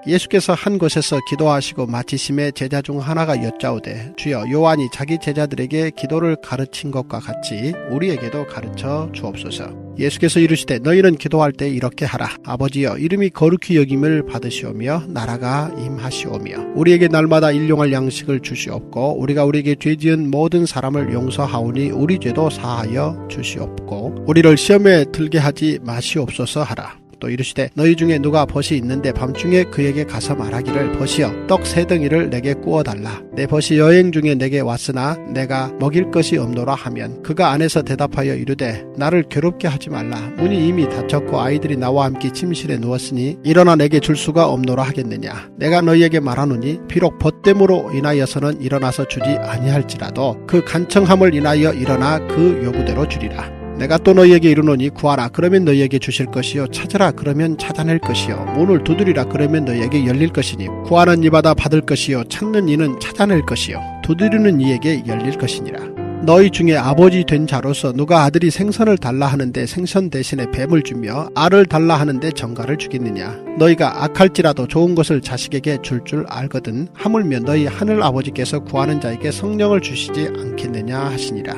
예수께서 한 곳에서 기도하시고 마치심에 제자 중 하나가 여짜오되 주여 요한이 자기 제자들에게 기도를 가르친 것과 같이 우리에게도 가르쳐 주옵소서. 예수께서 이르시되 너희는 기도할 때 이렇게 하라. 아버지여 이름이 거룩히 여김을 받으시오며 나라가 임하시오며 우리에게 날마다 일용할 양식을 주시옵고 우리가 우리에게 죄지은 모든 사람을 용서하오니 우리 죄도 사하여 주시옵고 우리를 시험에 들게 하지 마시옵소서 하라. 또 이르시되 너희 중에 누가 벗이 있는데 밤중에 그에게 가서 말하기를 벗이여 떡 3덩이를 내게 구워달라. 내 벗이 여행 중에 내게 왔으나 내가 먹일 것이 없노라 하면 그가 안에서 대답하여 이르되 나를 괴롭게 하지 말라. 문이 이미 닫혔고 아이들이 나와 함께 침실에 누웠으니 일어나 내게 줄 수가 없노라 하겠느냐. 내가 너희에게 말하노니 비록 벗됨으로 인하여서는 일어나서 주지 아니할지라도 그 간청함을 인하여 일어나 그 요구대로 주리라. 내가 또 너희에게 이르노니 구하라 그러면 너희에게 주실 것이요 찾으라 그러면 찾아낼 것이요 문을 두드리라 그러면 너희에게 열릴 것이니 구하는 이마다 받을 것이요 찾는 이는 찾아낼 것이요 두드리는 이에게 열릴 것이니라. 너희 중에 아버지 된 자로서 누가 아들이 생선을 달라 하는데 생선 대신에 뱀을 주며 알을 달라 하는데 정갈을 주겠느냐. 너희가 악할지라도 좋은 것을 자식에게 줄 알거든 하물며 너희 하늘 아버지께서 구하는 자에게 성령을 주시지 않겠느냐 하시니라.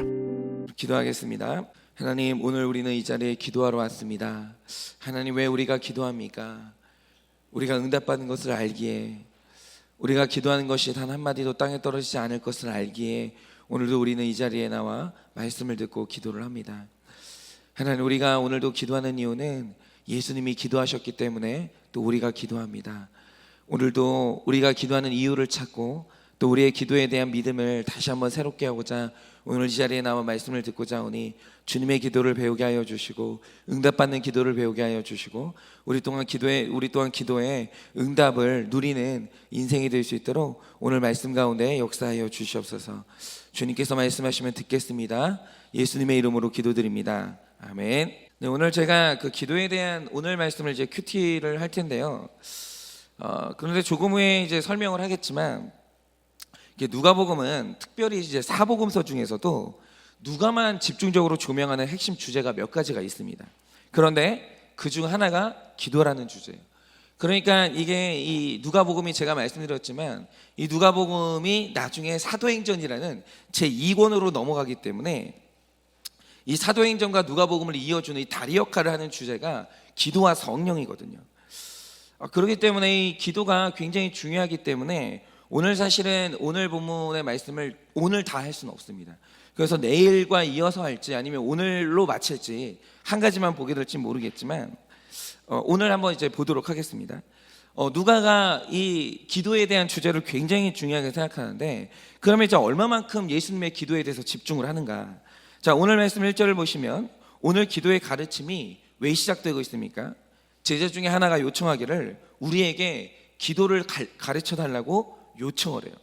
기도하겠습니다. 하나님, 오늘 우리는 이 자리에 기도하러 왔습니다. 하나님, 왜 우리가 기도합니까? 우리가 응답받는 것을 알기에, 우리가 기도하는 것이 단 한마디도 땅에 떨어지지 않을 것을 알기에 오늘도 우리는 이 자리에 나와 말씀을 듣고 기도를 합니다. 하나님, 우리가 오늘도 기도하는 이유는 예수님이 기도하셨기 때문에 또 우리가 기도합니다. 오늘도 우리가 기도하는 이유를 찾고 또 우리의 기도에 대한 믿음을 다시 한번 새롭게 하고자 오늘 이 자리에 나와 말씀을 듣고자 하오니 주님의 기도를 배우게 하여 주시고 응답받는 기도를 배우게 하여 주시고 우리 또한 기도에 응답을 누리는 인생이 될 수 있도록 오늘 말씀 가운데 역사하여 주시옵소서. 주님께서 말씀하시면 듣겠습니다. 예수님의 이름으로 기도드립니다. 아멘. 네, 오늘 제가 그 기도에 대한 오늘 말씀을 이제 큐티를 할 텐데요. 그런데 조금 후에 이제 설명을 하겠지만 누가복음은 특별히 이제 사복음서 중에서도 누가만 집중적으로 조명하는 핵심 주제가 몇 가지가 있습니다. 그런데 그 중 하나가 기도라는 주제예요. 그러니까 이게 이 누가복음이 제가 말씀드렸지만 이 누가복음이 나중에 사도행전이라는 제2권으로 넘어가기 때문에 이 사도행전과 누가복음을 이어주는 이 다리 역할을 하는 주제가 기도와 성령이거든요. 그렇기 때문에 이 기도가 굉장히 중요하기 때문에 오늘 사실은 오늘 본문의 말씀을 오늘 다 할 수는 없습니다. 그래서 내일과 이어서 할지 아니면 오늘로 마칠지 한 가지만 보게 될지 모르겠지만 오늘 한번 이제 보도록 하겠습니다. 누가가 이 기도에 대한 주제를 굉장히 중요하게 생각하는데 그러면 이제 얼마만큼 예수님의 기도에 대해서 집중을 하는가. 자, 오늘 말씀 1절을 보시면 오늘 기도의 가르침이 왜 시작되고 있습니까? 제자 중에 하나가 요청하기를 우리에게 기도를 가르쳐 달라고 요청을 해요.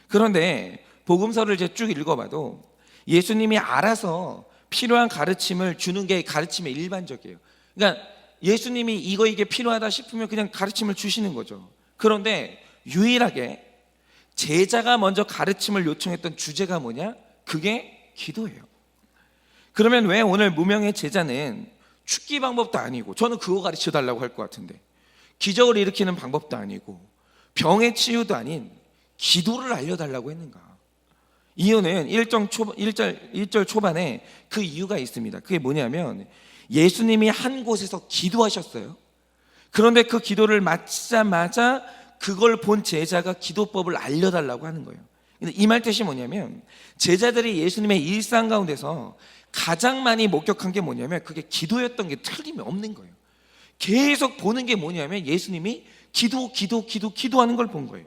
그런데 복음서를 이제 쭉 읽어봐도 예수님이 알아서 필요한 가르침을 주는 게 가르침의 일반적이에요. 그러니까 예수님이 이게 필요하다 싶으면 그냥 가르침을 주시는 거죠. 그런데 유일하게 제자가 먼저 가르침을 요청했던 주제가 뭐냐? 그게 기도예요. 그러면 왜 오늘 무명의 제자는 축기 방법도 아니고 저는 그거 가르쳐 달라고 할 것 같은데 기적을 일으키는 방법도 아니고 병의 치유도 아닌 기도를 알려달라고 했는가? 이유는 1절 초반에 그 이유가 있습니다. 그게 뭐냐면 예수님이 한 곳에서 기도하셨어요. 그런데 그 기도를 마치자마자 그걸 본 제자가 기도법을 알려달라고 하는 거예요. 이 말 뜻이 뭐냐면 제자들이 예수님의 일상 가운데서 가장 많이 목격한 게 뭐냐면 그게 기도였던 게 틀림이 없는 거예요. 계속 보는 게 뭐냐면 예수님이 기도하는 걸 본 거예요.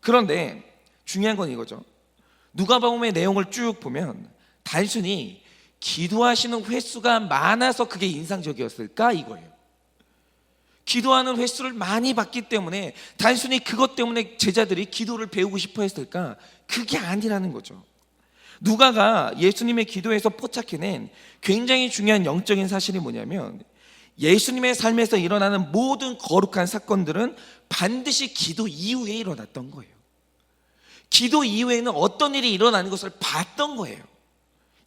그런데 중요한 건 이거죠. 누가복음의 내용을 쭉 보면 단순히 기도하시는 횟수가 많아서 그게 인상적이었을까 이거예요. 기도하는 횟수를 많이 봤기 때문에 단순히 그것 때문에 제자들이 기도를 배우고 싶어 했을까? 그게 아니라는 거죠. 누가가 예수님의 기도에서 포착해낸 굉장히 중요한 영적인 사실이 뭐냐면 예수님의 삶에서 일어나는 모든 거룩한 사건들은 반드시 기도 이후에 일어났던 거예요. 기도 이후에는 어떤 일이 일어나는 것을 봤던 거예요.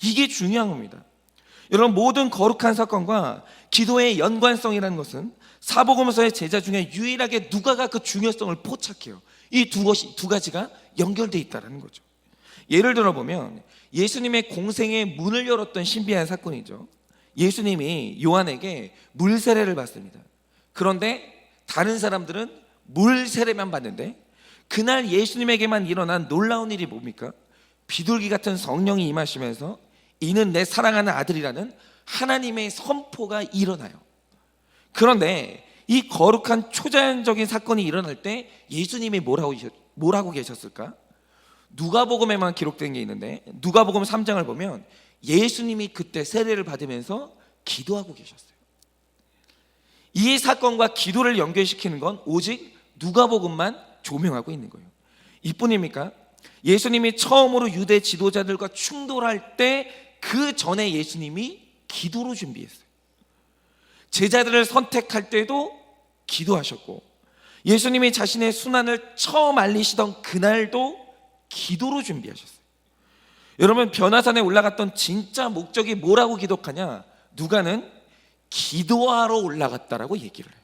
이게 중요한 겁니다. 여러분, 모든 거룩한 사건과 기도의 연관성이라는 것은 사복음서의 제자 중에 유일하게 누가가 그 중요성을 포착해요. 이 두 가지가 연결되어 있다는 거죠. 예를 들어 보면 예수님의 공생의 문을 열었던 신비한 사건이죠. 예수님이 요한에게 물 세례를 받습니다. 그런데 다른 사람들은 물 세례만 받는데 그날 예수님에게만 일어난 놀라운 일이 뭡니까? 비둘기 같은 성령이 임하시면서 이는 내 사랑하는 아들이라는 하나님의 선포가 일어나요. 그런데 이 거룩한 초자연적인 사건이 일어날 때 예수님이 뭐라고 계셨을까? 누가복음에만 기록된 게 있는데 누가복음 3장을 보면 예수님이 그때 세례를 받으면서 기도하고 계셨어요. 이 사건과 기도를 연결시키는 건 오직 누가복음만 조명하고 있는 거예요. 이뿐입니까? 예수님이 처음으로 유대 지도자들과 충돌할 때 그 전에 예수님이 기도로 준비했어요. 제자들을 선택할 때도 기도하셨고 예수님이 자신의 순환을 처음 알리시던 그날도 기도로 준비하셨어요. 여러분, 변화산에 올라갔던 진짜 목적이 뭐라고 기록하냐? 누가는 기도하러 올라갔다라고 얘기를 해요.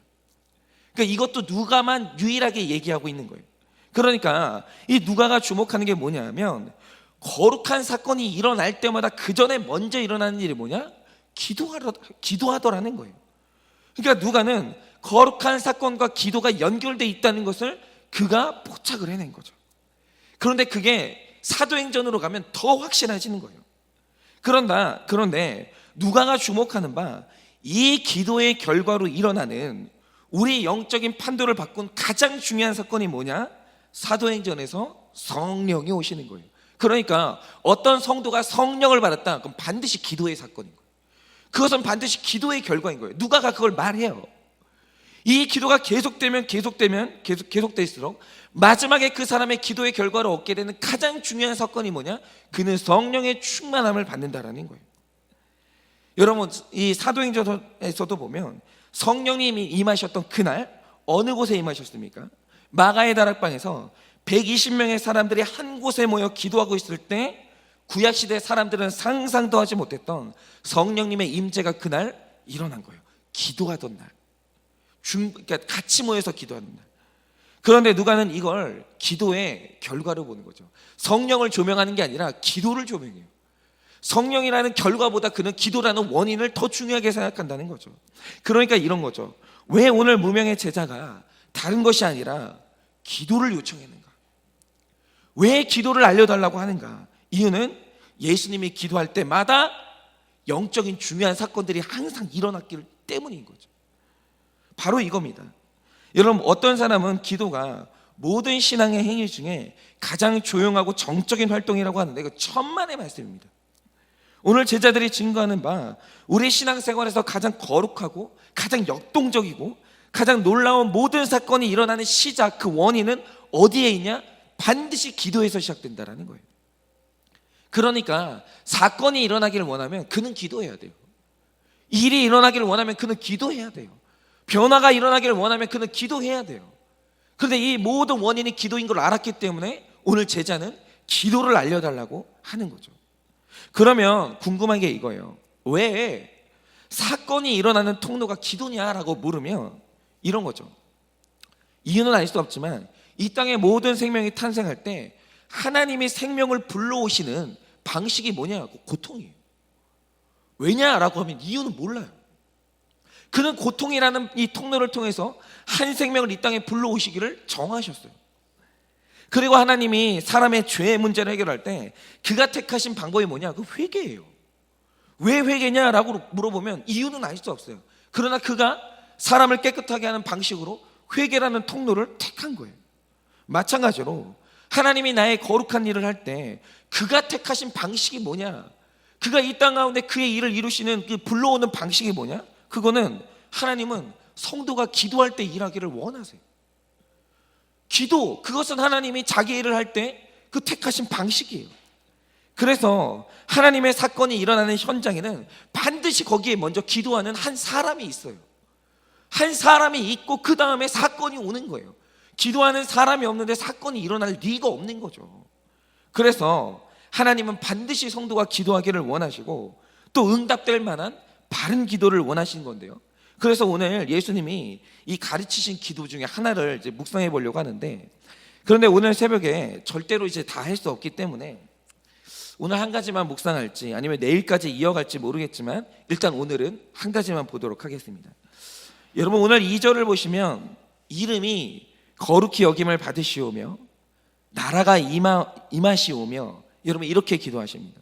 그러니까 이것도 누가만 유일하게 얘기하고 있는 거예요. 그러니까 이 누가가 주목하는 게 뭐냐면 거룩한 사건이 일어날 때마다 그 전에 먼저 일어나는 일이 뭐냐? 기도하더라는 거예요. 그러니까 누가는 거룩한 사건과 기도가 연결되어 있다는 것을 그가 포착을 해낸 거죠. 그런데 그게 사도행전으로 가면 더 확실해지는 거예요. 그런데 누가가 주목하는 바 이 기도의 결과로 일어나는 우리 영적인 판도를 바꾼 가장 중요한 사건이 뭐냐? 사도행전에서 성령이 오시는 거예요. 그러니까 어떤 성도가 성령을 받았다, 그럼 반드시 기도의 사건인 거예요. 그것은 반드시 기도의 결과인 거예요. 누가가 그걸 말해요. 이 기도가 계속될수록 마지막에 그 사람의 기도의 결과를 얻게 되는 가장 중요한 사건이 뭐냐? 그는 성령의 충만함을 받는다라는 거예요. 여러분, 이 사도행전에서도 보면 성령님이 임하셨던 그날 어느 곳에 임하셨습니까? 마가의 다락방에서 120명의 사람들이 한 곳에 모여 기도하고 있을 때 구약시대 사람들은 상상도 하지 못했던 성령님의 임재가 그날 일어난 거예요. 기도하던 날, 그러니까 같이 모여서 기도하는 날. 그런데 누가는 이걸 기도의 결과로 보는 거죠. 성령을 조명하는 게 아니라 기도를 조명해요. 성령이라는 결과보다 그는 기도라는 원인을 더 중요하게 생각한다는 거죠. 그러니까 이런 거죠. 왜 오늘 무명의 제자가 다른 것이 아니라 기도를 요청했는가? 왜 기도를 알려달라고 하는가? 이유는 예수님이 기도할 때마다 영적인 중요한 사건들이 항상 일어났기 때문인 거죠. 바로 이겁니다. 여러분, 어떤 사람은 기도가 모든 신앙의 행위 중에 가장 조용하고 정적인 활동이라고 하는데 이거 천만의 말씀입니다. 오늘 제자들이 증거하는 바 우리 신앙생활에서 가장 거룩하고 가장 역동적이고 가장 놀라운 모든 사건이 일어나는 시작, 그 원인은 어디에 있냐? 반드시 기도에서 시작된다라는 거예요. 그러니까 사건이 일어나기를 원하면 그는 기도해야 돼요. 일이 일어나기를 원하면 그는 기도해야 돼요. 변화가 일어나기를 원하면 그는 기도해야 돼요. 그런데 이 모든 원인이 기도인 걸 알았기 때문에 오늘 제자는 기도를 알려달라고 하는 거죠. 그러면 궁금한 게 이거예요. 왜 사건이 일어나는 통로가 기도냐라고 물으면 이런 거죠. 이유는 알 수 없지만 이 땅의 모든 생명이 탄생할 때 하나님이 생명을 불러오시는 방식이 뭐냐고 고통이에요. 왜냐라고 하면 이유는 몰라요. 그는 고통이라는 이 통로를 통해서 한 생명을 이 땅에 불러오시기를 정하셨어요. 그리고 하나님이 사람의 죄의 문제를 해결할 때 그가 택하신 방법이 뭐냐? 그 회개예요. 왜 회개냐라고 물어보면 이유는 알 수 없어요. 그러나 그가 사람을 깨끗하게 하는 방식으로 회개라는 통로를 택한 거예요. 마찬가지로 하나님이 나의 거룩한 일을 할 때 그가 택하신 방식이 뭐냐? 그가 이 땅 가운데 그의 일을 이루시는 그 불러오는 방식이 뭐냐? 그거는 하나님은 성도가 기도할 때 일하기를 원하세요. 기도, 그것은 하나님이 자기 일을 할 때 그 택하신 방식이에요. 그래서 하나님의 사건이 일어나는 현장에는 반드시 거기에 먼저 기도하는 한 사람이 있어요. 한 사람이 있고 그 다음에 사건이 오는 거예요. 기도하는 사람이 없는데 사건이 일어날 리가 없는 거죠. 그래서 하나님은 반드시 성도가 기도하기를 원하시고 또 응답될 만한 바른 기도를 원하시는 건데요. 그래서 오늘 예수님이 이 가르치신 기도 중에 하나를 이제 묵상해 보려고 하는데, 그런데 오늘 새벽에 절대로 이제 다 할 수 없기 때문에 오늘 한 가지만 묵상할지 아니면 내일까지 이어갈지 모르겠지만 일단 오늘은 한 가지만 보도록 하겠습니다. 여러분, 오늘 2절을 보시면 이름이 거룩히 여김을 받으시오며 나라가 임하시오며, 여러분 이렇게 기도하십니다.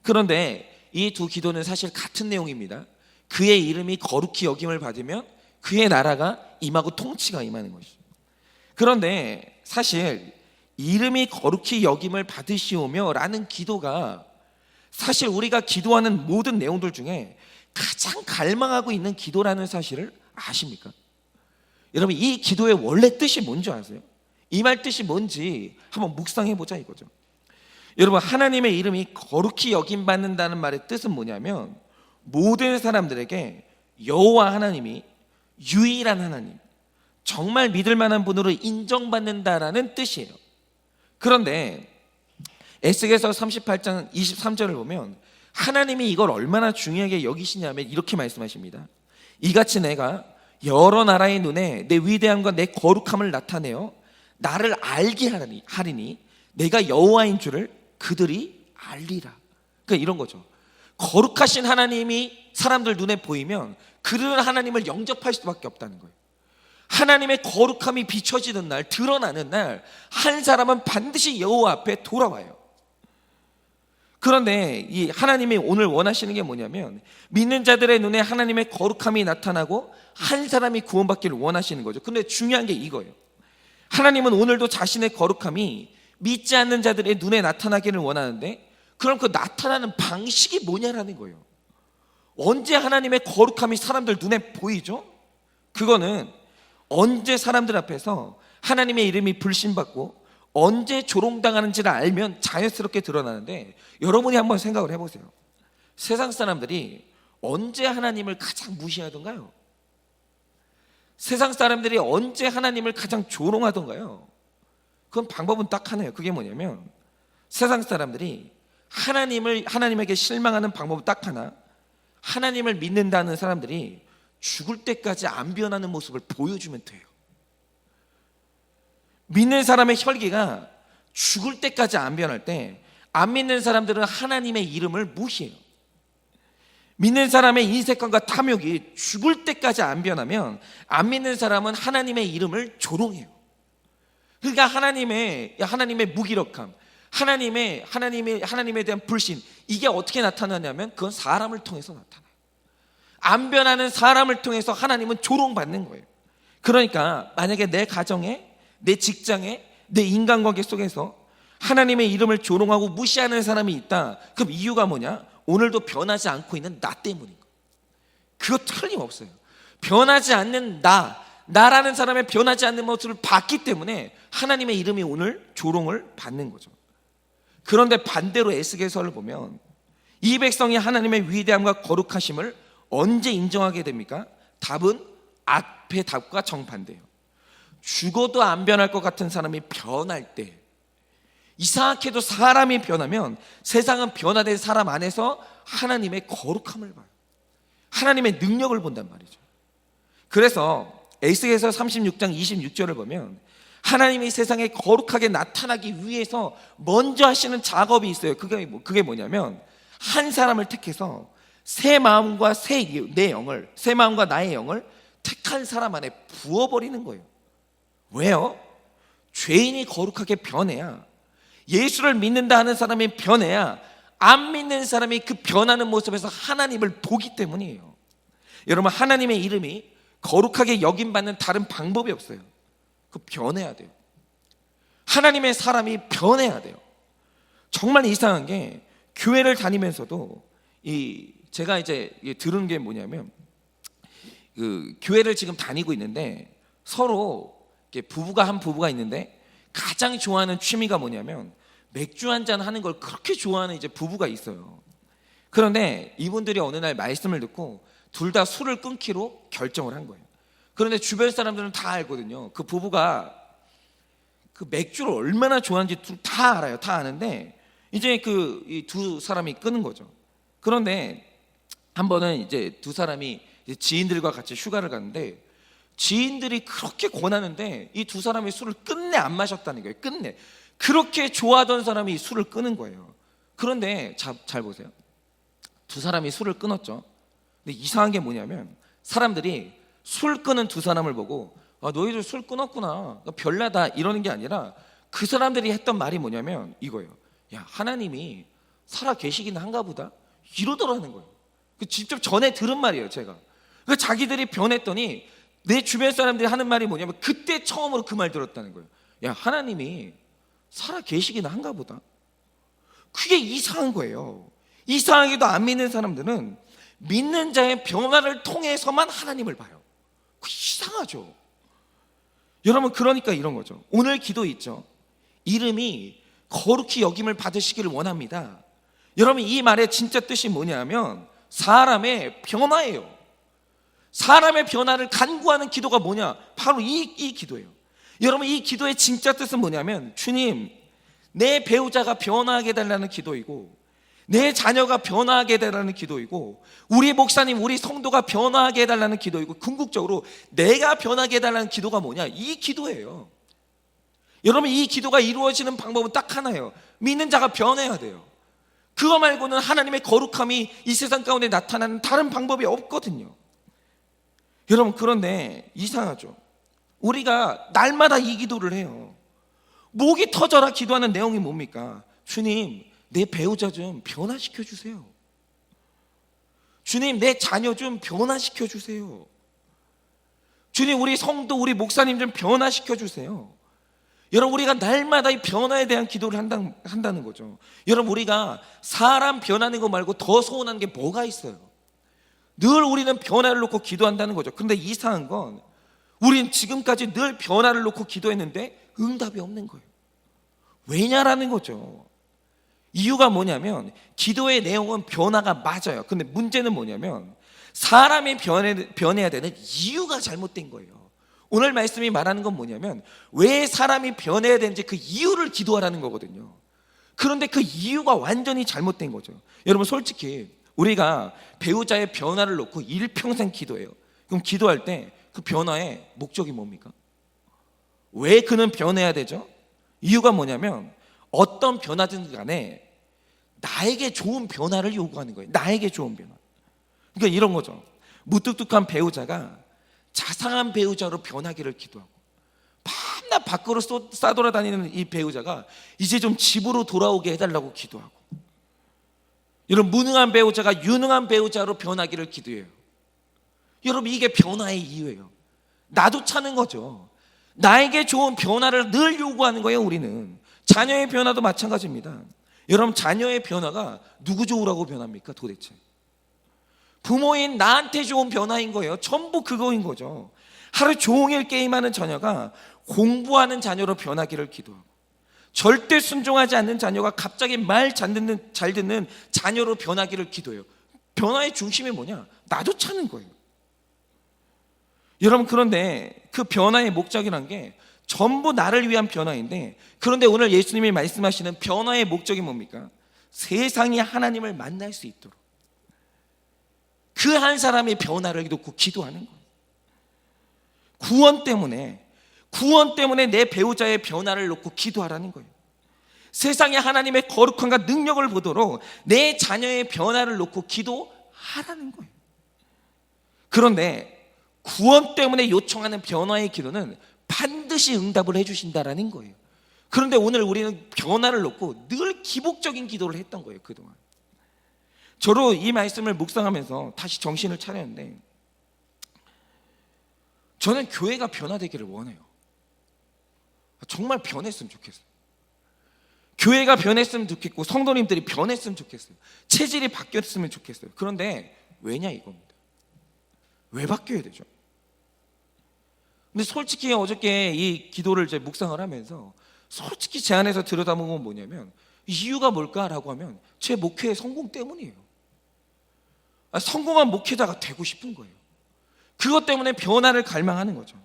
그런데 이 두 기도는 사실 같은 내용입니다. 그의 이름이 거룩히 여김을 받으면 그의 나라가 임하고 통치가 임하는 것이죠. 그런데 사실 이름이 거룩히 여김을 받으시오며 라는 기도가 사실 우리가 기도하는 모든 내용들 중에 가장 갈망하고 있는 기도라는 사실을 아십니까? 여러분, 이 기도의 원래 뜻이 뭔지 아세요? 이 말 뜻이 뭔지 한번 묵상해 보자 이거죠. 여러분, 하나님의 이름이 거룩히 여김 받는다는 말의 뜻은 뭐냐면 모든 사람들에게 여호와 하나님이 유일한 하나님, 정말 믿을 만한 분으로 인정받는다라는 뜻이에요. 그런데 에스겔서 38장 23절을 보면 하나님이 이걸 얼마나 중요하게 여기시냐면 이렇게 말씀하십니다. 이같이 내가 여러 나라의 눈에 내 위대함과 내 거룩함을 나타내어 나를 알게 하리니 내가 여호와인 줄을 그들이 알리라. 그러니까 이런 거죠. 거룩하신 하나님이 사람들 눈에 보이면 그들은 하나님을 영접할 수밖에 없다는 거예요. 하나님의 거룩함이 비춰지는 날, 드러나는 날, 한 사람은 반드시 여호와 앞에 돌아와요. 그런데 이 하나님이 오늘 원하시는 게 뭐냐면 믿는 자들의 눈에 하나님의 거룩함이 나타나고 한 사람이 구원받기를 원하시는 거죠. 근데 중요한 게 이거예요. 하나님은 오늘도 자신의 거룩함이 믿지 않는 자들의 눈에 나타나기를 원하는데, 그럼 그 나타나는 방식이 뭐냐라는 거예요. 언제 하나님의 거룩함이 사람들 눈에 보이죠? 그거는 언제 사람들 앞에서 하나님의 이름이 불신받고 언제 조롱당하는지를 알면 자연스럽게 드러나는데, 여러분이 한번 생각을 해보세요. 세상 사람들이 언제 하나님을 가장 무시하던가요? 세상 사람들이 언제 하나님을 가장 조롱하던가요? 그건 방법은 딱 하나예요. 그게 뭐냐면 세상 사람들이 하나님에게 실망하는 방법은 딱 하나, 하나님을 믿는다는 사람들이 죽을 때까지 안 변하는 모습을 보여주면 돼요. 믿는 사람의 혈기가 죽을 때까지 안 변할 때, 안 믿는 사람들은 하나님의 이름을 무시해요. 믿는 사람의 인색감과 탐욕이 죽을 때까지 안 변하면 안 믿는 사람은 하나님의 이름을 조롱해요. 그러니까 하나님의 무기력함, 하나님에 대한 불신, 이게 어떻게 나타나냐면 그건 사람을 통해서 나타나요. 안 변하는 사람을 통해서 하나님은 조롱받는 거예요. 그러니까 만약에 내 가정에, 내 직장에, 내 인간관계 속에서 하나님의 이름을 조롱하고 무시하는 사람이 있다. 그럼 이유가 뭐냐? 오늘도 변하지 않고 있는 나 때문인 거예요. 그거 틀림없어요. 변하지 않는 나라는 사람의 변하지 않는 모습을 봤기 때문에 하나님의 이름이 오늘 조롱을 받는 거죠. 그런데 반대로 에스겔서를 보면 이 백성이 하나님의 위대함과 거룩하심을 언제 인정하게 됩니까? 답은 앞의 답과 정반대예요. 죽어도 안 변할 것 같은 사람이 변할 때, 이상하게도 사람이 변하면 세상은 변화된 사람 안에서 하나님의 거룩함을 봐요. 하나님의 능력을 본단 말이죠. 그래서 에스겔서 36장 26절을 보면 하나님이 세상에 거룩하게 나타나기 위해서 먼저 하시는 작업이 있어요. 그게 뭐냐면 한 사람을 택해서 새 마음과 새 마음과 나의 영을 택한 사람 안에 부어버리는 거예요. 왜요? 죄인이 거룩하게 변해야, 예수를 믿는다 하는 사람이 변해야 안 믿는 사람이 그 변하는 모습에서 하나님을 보기 때문이에요. 여러분, 하나님의 이름이 거룩하게 여김받는 다른 방법이 없어요. 그 변해야 돼요. 하나님의 사람이 변해야 돼요. 정말 이상한 게 교회를 다니면서도 제가 이제 들은 게 뭐냐면 그 교회를 지금 다니고 있는데 서로 한 부부가 있는데 가장 좋아하는 취미가 뭐냐면 맥주 한잔 하는 걸 그렇게 좋아하는 이제 부부가 있어요. 그런데 이분들이 어느 날 말씀을 듣고 둘 다 술을 끊기로 결정을 한 거예요. 그런데 주변 사람들은 다 알거든요. 그 부부가 그 맥주를 얼마나 좋아하는지 다 알아요. 다 아는데 이제 이 두 사람이 끊은 거죠. 그런데 한 번은 이제 두 사람이 이제 지인들과 같이 휴가를 갔는데 지인들이 그렇게 권하는데 이 두 사람이 술을 끝내 안 마셨다는 거예요. 끝내. 그렇게 좋아하던 사람이 술을 끊은 거예요. 그런데 잘 보세요. 두 사람이 술을 끊었죠. 근데 이상한 게 뭐냐면 사람들이 술 끊은 두 사람을 보고 너희들 술 끊었구나, 별나다 이러는 게 아니라 그 사람들이 했던 말이 뭐냐면 이거예요. 야, 하나님이 살아 계시긴 한가 보다 이러더라는 거예요. 직접 전에 들은 말이에요. 제가. 그러니까 자기들이 변했더니 내 주변 사람들이 하는 말이 뭐냐면 그때 처음으로 그 말 들었다는 거예요. 야, 하나님이 살아 계시긴 한가 보다. 그게 이상한 거예요. 이상하게도 안 믿는 사람들은 믿는 자의 변화를 통해서만 하나님을 봐요. 그 이상하죠. 여러분, 그러니까 이런 거죠. 오늘 기도 있죠. 이름이 거룩히 여김을 받으시기를 원합니다. 여러분, 이 말의 진짜 뜻이 뭐냐면 사람의 변화예요. 사람의 변화를 간구하는 기도가 뭐냐? 바로 이 기도예요. 여러분, 이 기도의 진짜 뜻은 뭐냐면 주님, 내 배우자가 변화하게 해달라는 기도이고 내 자녀가 변화하게 해달라는 기도이고 우리 목사님, 우리 성도가 변화하게 해달라는 기도이고 궁극적으로 내가 변하게 해달라는 기도가 뭐냐? 이 기도예요. 여러분, 이 기도가 이루어지는 방법은 딱 하나예요. 믿는 자가 변해야 돼요. 그거 말고는 하나님의 거룩함이 이 세상 가운데 나타나는 다른 방법이 없거든요. 여러분, 그런데 이상하죠. 우리가 날마다 이 기도를 해요. 목이 터져라 기도하는 내용이 뭡니까? 주님, 내 배우자 좀 변화시켜 주세요. 주님, 내 자녀 좀 변화시켜 주세요. 주님, 우리 성도, 우리 목사님 좀 변화시켜 주세요. 여러분, 우리가 날마다 이 변화에 대한 기도를 한다는 거죠. 여러분, 우리가 사람 변하는 거 말고 더 소원한 게 뭐가 있어요? 늘 우리는 변화를 놓고 기도한다는 거죠. 그런데 이상한 건 우리는 지금까지 늘 변화를 놓고 기도했는데 응답이 없는 거예요. 왜냐라는 거죠. 이유가 뭐냐면 기도의 내용은 변화가 맞아요. 근데 문제는 뭐냐면 사람이 변해야 되는 이유가 잘못된 거예요. 오늘 말씀이 말하는 건 뭐냐면 왜 사람이 변해야 되는지 그 이유를 기도하라는 거거든요. 그런데 그 이유가 완전히 잘못된 거죠. 여러분, 솔직히 우리가 배우자의 변화를 놓고 일평생 기도해요. 그럼 기도할 때 그 변화의 목적이 뭡니까? 왜 그는 변해야 되죠? 이유가 뭐냐면 어떤 변화든 간에 나에게 좋은 변화를 요구하는 거예요. 나에게 좋은 변화. 그러니까 이런 거죠. 무뚝뚝한 배우자가 자상한 배우자로 변하기를 기도하고 밤낮 밖으로 싸돌아다니는 이 배우자가 이제 좀 집으로 돌아오게 해달라고 기도하고, 여러분, 무능한 배우자가 유능한 배우자로 변하기를 기도해요. 여러분, 이게 변화의 이유예요. 나도 차는 거죠. 나에게 좋은 변화를 늘 요구하는 거예요. 우리는 자녀의 변화도 마찬가지입니다. 여러분, 자녀의 변화가 누구 좋으라고 변합니까? 도대체 부모인 나한테 좋은 변화인 거예요. 전부 그거인 거죠. 하루 종일 게임하는 자녀가 공부하는 자녀로 변하기를 기도하고, 절대 순종하지 않는 자녀가 갑자기 말 잘 듣는 자녀로 변하기를 기도해요. 변화의 중심이 뭐냐? 나도 찾는 거예요. 여러분, 그런데 그 변화의 목적이란 게 전부 나를 위한 변화인데, 그런데 오늘 예수님이 말씀하시는 변화의 목적이 뭡니까? 세상이 하나님을 만날 수 있도록 그 한 사람의 변화를 놓고 기도하는 거예요. 구원 때문에 내 배우자의 변화를 놓고 기도하라는 거예요. 세상에 하나님의 거룩함과 능력을 보도록 내 자녀의 변화를 놓고 기도하라는 거예요. 그런데 구원 때문에 요청하는 변화의 기도는 반드시 응답을 해주신다라는 거예요. 그런데 오늘 우리는 변화를 놓고 늘 기복적인 기도를 했던 거예요. 그동안 저로 이 말씀을 묵상하면서 다시 정신을 차렸는데, 저는 교회가 변화되기를 원해요. 정말 변했으면 좋겠어요. 교회가 변했으면 좋겠고 성도님들이 변했으면 좋겠어요. 체질이 바뀌었으면 좋겠어요. 그런데 왜냐 이겁니다. 왜 바뀌어야 되죠? 근데 솔직히 어저께 이 기도를 이제 묵상을 하면서 솔직히 제 안에서 들여다보는 건 뭐냐면, 이유가 뭘까라고 하면 제 목회의 성공 때문이에요. 성공한 목회자가 되고 싶은 거예요. 그것 때문에 변화를 갈망하는 거죠.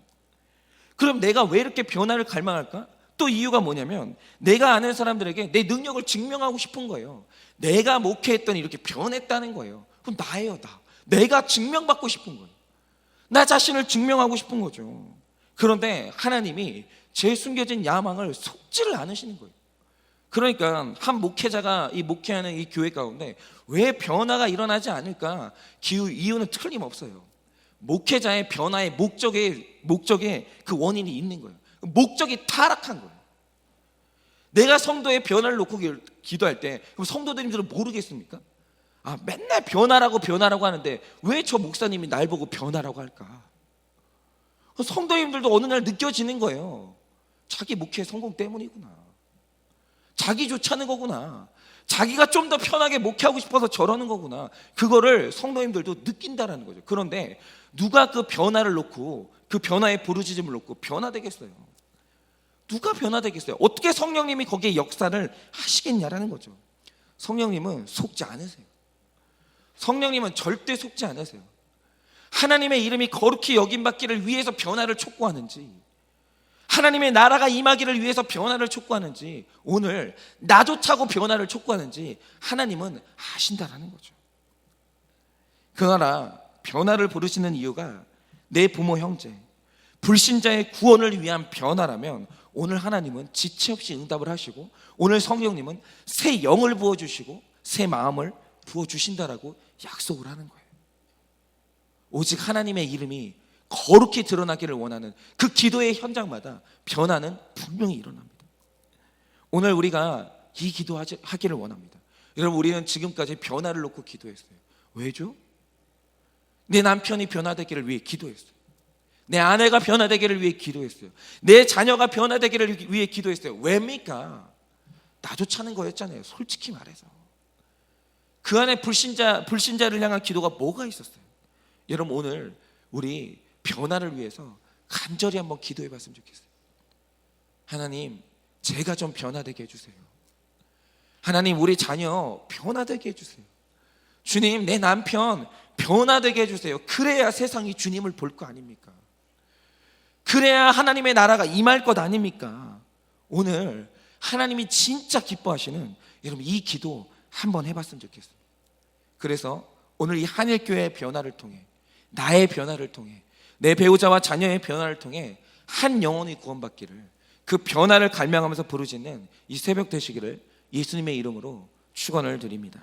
그럼 내가 왜 이렇게 변화를 갈망할까? 또 이유가 뭐냐면 내가 아는 사람들에게 내 능력을 증명하고 싶은 거예요. 내가 목회했더니 이렇게 변했다는 거예요. 그럼 나예요. 내가 증명받고 싶은 거예요. 나 자신을 증명하고 싶은 거죠. 그런데 하나님이 제 숨겨진 야망을 속지를 않으시는 거예요. 그러니까 한 목회자가 이 목회하는 이 교회 가운데 왜 변화가 일어나지 않을까? 이유는 틀림없어요. 목회자의 변화의 목적에 그 원인이 있는 거예요. 목적이 타락한 거예요. 내가 성도의 변화를 놓고 기도할 때 그럼 성도들님들은 모르겠습니까? 맨날 변화라고 하는데 왜 저 목사님이 날 보고 변화라고 할까? 성도님들도 어느 날 느껴지는 거예요. 자기 목회 성공 때문이구나. 자기 좋자는 거구나. 자기가 좀 더 편하게 목회하고 싶어서 저러는 거구나. 그거를 성도님들도 느낀다라는 거죠. 그런데 누가 그 변화를 놓고 그 변화의 부르짖음을 놓고 변화되겠어요? 누가 변화되겠어요? 어떻게 성령님이 거기에 역사를 하시겠냐라는 거죠. 성령님은 속지 않으세요. 성령님은 절대 속지 않으세요. 하나님의 이름이 거룩히 여김받기를 위해서 변화를 촉구하는지, 하나님의 나라가 임하기를 위해서 변화를 촉구하는지, 오늘 나조차고 변화를 촉구하는지 하나님은 아신다라는 거죠. 그러나 변화를 부르시는 이유가 내 부모 형제 불신자의 구원을 위한 변화라면 오늘 하나님은 지체 없이 응답을 하시고 오늘 성령님은 새 영을 부어주시고 새 마음을 부어주신다라고 약속을 하는 거예요. 오직 하나님의 이름이 거룩히 드러나기를 원하는 그 기도의 현장마다 변화는 분명히 일어납니다. 오늘 우리가 이 기도하기를 원합니다. 여러분, 우리는 지금까지 변화를 놓고 기도했어요. 왜죠? 내 남편이 변화되기를 위해 기도했어요. 내 아내가 변화되기를 위해 기도했어요. 내 자녀가 변화되기를 위해 기도했어요. 왜입니까? 나조차는 거였잖아요. 솔직히 말해서. 그 안에 불신자를 향한 기도가 뭐가 있었어요? 여러분, 오늘 우리 변화를 위해서 간절히 한번 기도해 봤으면 좋겠어요. 하나님, 제가 좀 변화되게 해주세요. 하나님, 우리 자녀 변화되게 해주세요. 주님, 내 남편 변화되게 해주세요. 그래야 세상이 주님을 볼 거 아닙니까? 그래야 하나님의 나라가 임할 것 아닙니까? 오늘 하나님이 진짜 기뻐하시는 여러분 이 기도 한번 해봤으면 좋겠어요. 그래서 오늘 이 한일교회의 변화를 통해, 나의 변화를 통해, 내 배우자와 자녀의 변화를 통해 한 영혼이 구원받기를, 그 변화를 갈망하면서 부르짖는 이 새벽 되시기를 예수님의 이름으로 축원을 드립니다.